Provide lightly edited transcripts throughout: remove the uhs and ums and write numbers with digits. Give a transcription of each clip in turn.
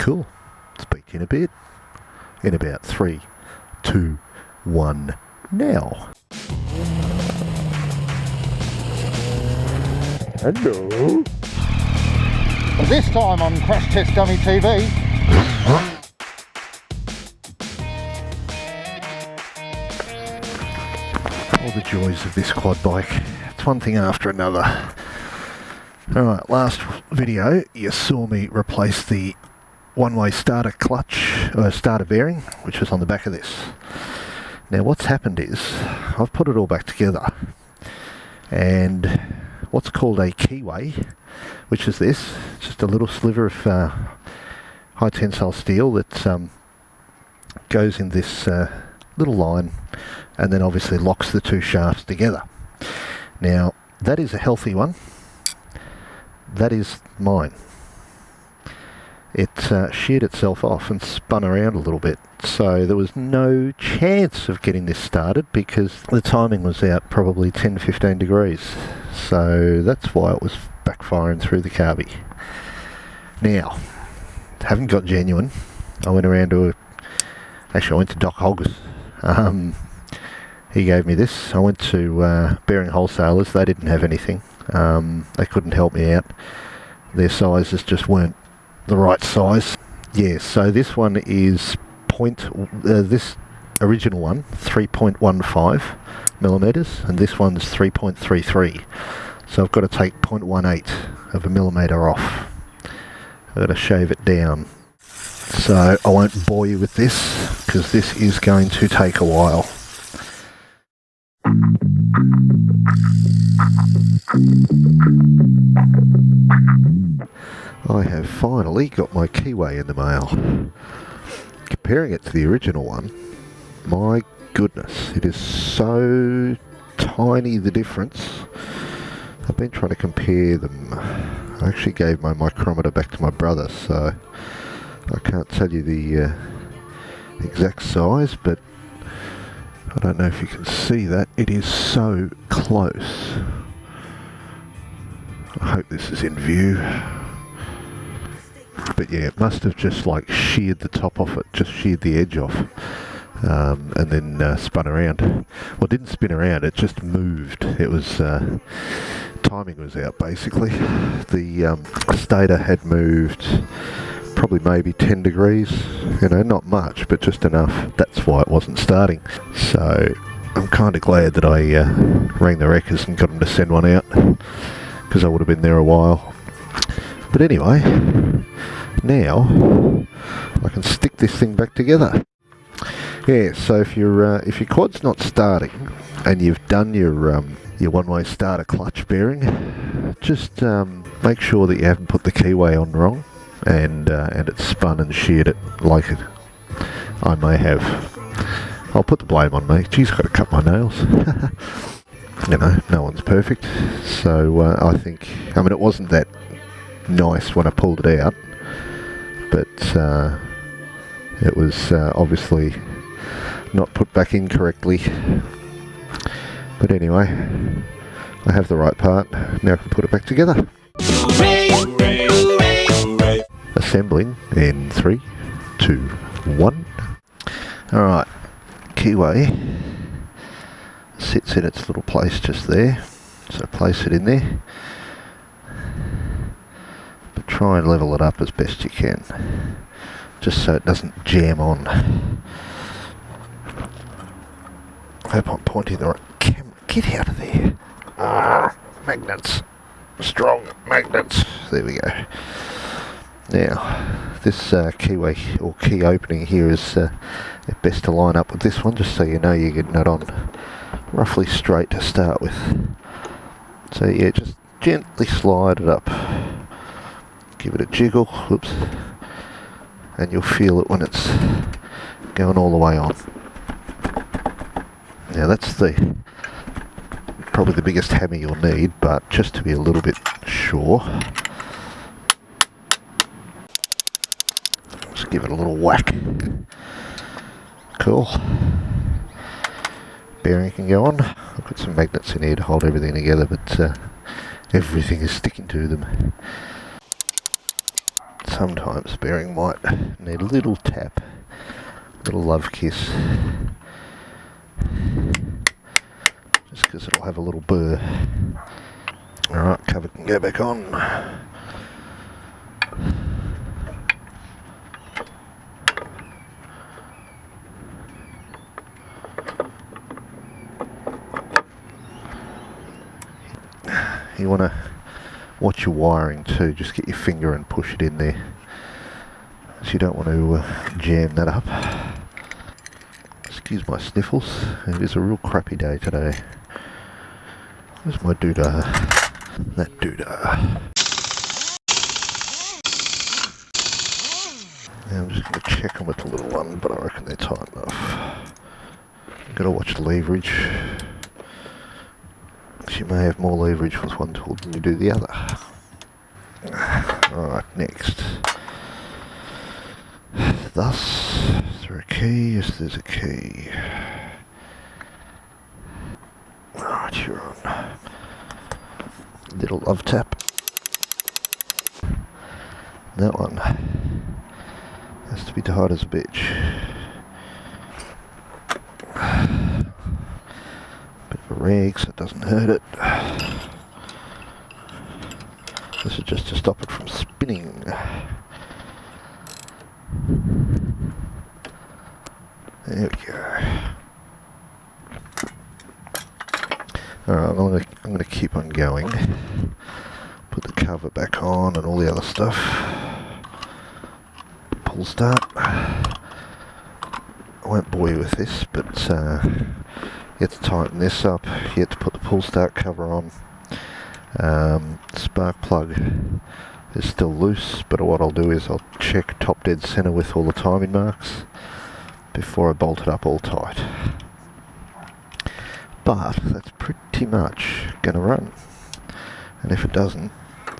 Cool. Speak to you in a bit. In about 3, 2, 1, now. Hello. This time on CrashTestDummyTV. All the joys of this quad bike. It's one thing after another. Alright, last video you saw me replace the one-way starter clutch, or starter bearing, which was on the back of this. Now what's happened is, I've put it all back together, and what's called a Keyway, which is this, just a little sliver of high tensile steel that goes in this little line, and then obviously locks the two shafts together. Now that is a healthy one. That is mine. It sheared itself off and spun around a little bit, so there was no chance of getting this started because the timing was out probably 10-15 degrees, so that's why it was backfiring through the carby. Now, haven't got genuine. I went around to I went to Doc Hogg's. He gave me this. I went to bearing wholesalers. They didn't have anything. They couldn't help me out. Their sizes just weren't the right size. Yeah, so this one is this original one 3.15 millimeters, and this one's 3.33. So I've got to take 0.18 of a millimeter off. I've got to shave it down. So I won't bore you with this because this is going to take a while. I have finally got my Keyway in the mail. Comparing it to the original one, my goodness, it is so tiny, the difference. I've been trying to compare them. I actually gave my micrometer back to my brother, so I can't tell you the exact size, but I don't know if you can see that. It is so close. I hope this is in view. But yeah, it must have just like sheared the top off it, just sheared the edge off, and then spun around. Well, it didn't spin around, it just moved. It was, timing was out basically. The stator had moved probably maybe 10 degrees, you know, not much, but just enough. That's why it wasn't starting. So I'm kind of glad that I rang the wreckers and got them to send one out, because I would have been there a while. But anyway, now I can stick this thing back together. Yeah, so if your quad's not starting and you've done your one-way starter clutch bearing, just make sure that you haven't put the Keyway on wrong, and it's spun and sheared it like I may have. I'll put the blame on me. Geez, I've got to cut my nails. You know, no one's perfect. So I mean, it wasn't that nice when I pulled it out, but it was obviously not put back in correctly. But anyway, I have the right part. Now I can put it back together. Assembling in 3, 2, 1. Alright, Keyway sits in its little place just there, so place it in there, but try and level it up as best you can, just so it doesn't jam on. I hope I'm pointing the right camera. Get out of there! Ah, magnets, strong magnets. There we go. Now, this Keyway or key opening here is best to line up with this one, just so you know you're getting it on roughly straight to start with. So yeah, just gently slide it up, give it a jiggle, whoops, and you'll feel it when it's going all the way on. Now that's probably the biggest hammer you'll need, but just to be a little bit sure, just give it a little whack. Cool. Bearing can go on. I've got some magnets in here to hold everything together, but everything is sticking to them. sometimes bearing might need a little tap, a little love kiss, just because it'll have a little burr. Alright, cover can go back on. You want to watch your wiring too, just get your finger and push it in there, so you don't want to jam that up. Excuse my sniffles, it is a real crappy day today. Where's my doodah? That doodah. Now I'm just going to check them with the little one, but I reckon they're tight enough. Got to watch the leverage. You may have more leverage with one tool than you do the other. Alright, next. Thus, is there a key? Yes, there's a key. Alright, you're on. Little love tap. That one has to be tight as a bitch. Bit of a rag so it doesn't hurt it. This is just to stop it from spinning. There we go. Alright, I'm gonna keep on going. Put the cover back on and all the other stuff. Pull start. I won't bore you with this, but you have to tighten this up. You have to put the pull start cover on. Spark plug is still loose, but what I'll do is I'll check top dead center with all the timing marks before I bolt it up all tight. But that's pretty much going to run, and if it doesn't,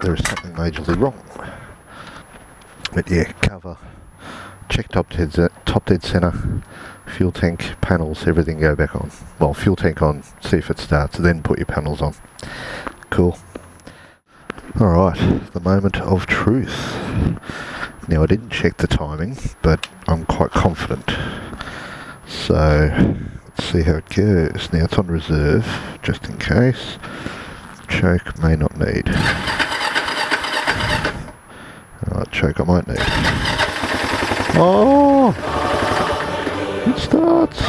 there is something majorly wrong. But yeah, cover, check top dead center, fuel tank, panels, everything go back on. Well, fuel tank on, see if it starts, then put your panels on. Cool. Alright, the moment of truth. Now I didn't check the timing, but I'm quite confident. So, let's see how it goes. Now it's on reserve, just in case. Choke may not need. Alright, choke I might need. Oh! It starts!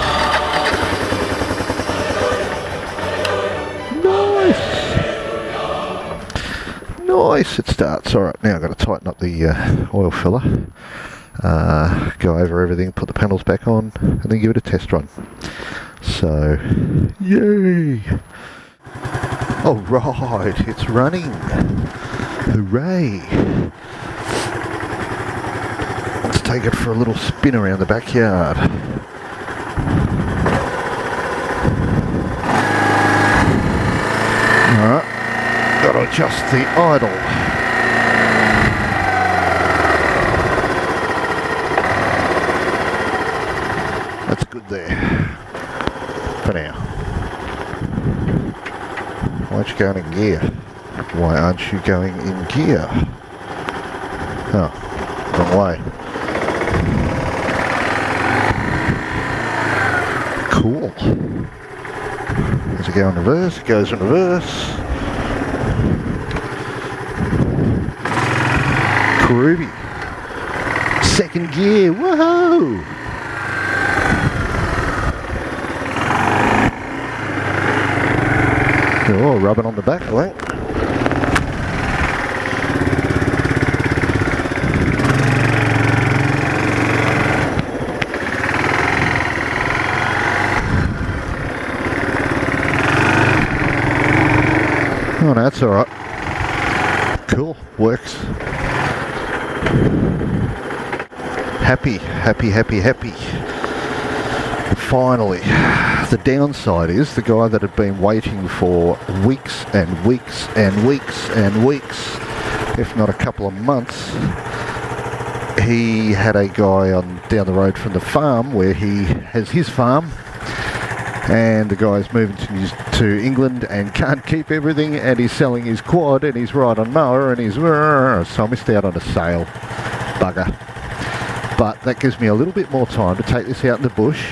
Nice! Nice, it starts. Alright, now I've got to tighten up the oil filler. Go over everything, put the panels back on, and then give it a test run. So, yay! Alright, it's running! Hooray! Let's take it for a little spin around the backyard. Alright, got to adjust the idle. That's good there, for now. Why aren't you going in gear? Why aren't you going in gear? Oh, wrong way. Cool. Does it go in reverse? It goes in reverse. Groovy. Second gear, woohoo! Oh, rubbing on the back, I think. Oh, no, that's alright. Cool, works. Happy, happy, happy, happy. Finally. The downside is the guy that had been waiting for weeks and weeks and weeks and weeks, if not a couple of months. He had a guy on down the road from the farm where he has his farm, and the guy's moving to England and can't keep everything, and he's selling his quad and he's riding mower and he's so I missed out on a sale. bugger. But that gives me a little bit more time to take this out in the bush,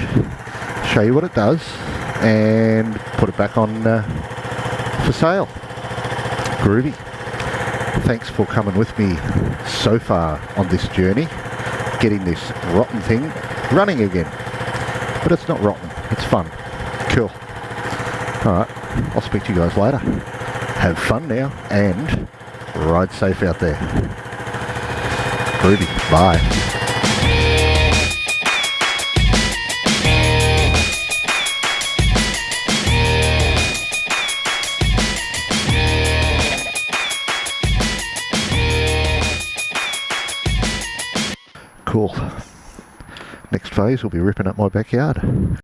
show you what it does, and put it back on for sale. Groovy. Thanks for coming with me so far on this journey, getting this rotten thing running again. But it's not rotten, it's fun. Cool. Alright, I'll speak to you guys later. Have fun now, and ride safe out there. Groovy. Bye. Cool. Next phase will be ripping up my backyard.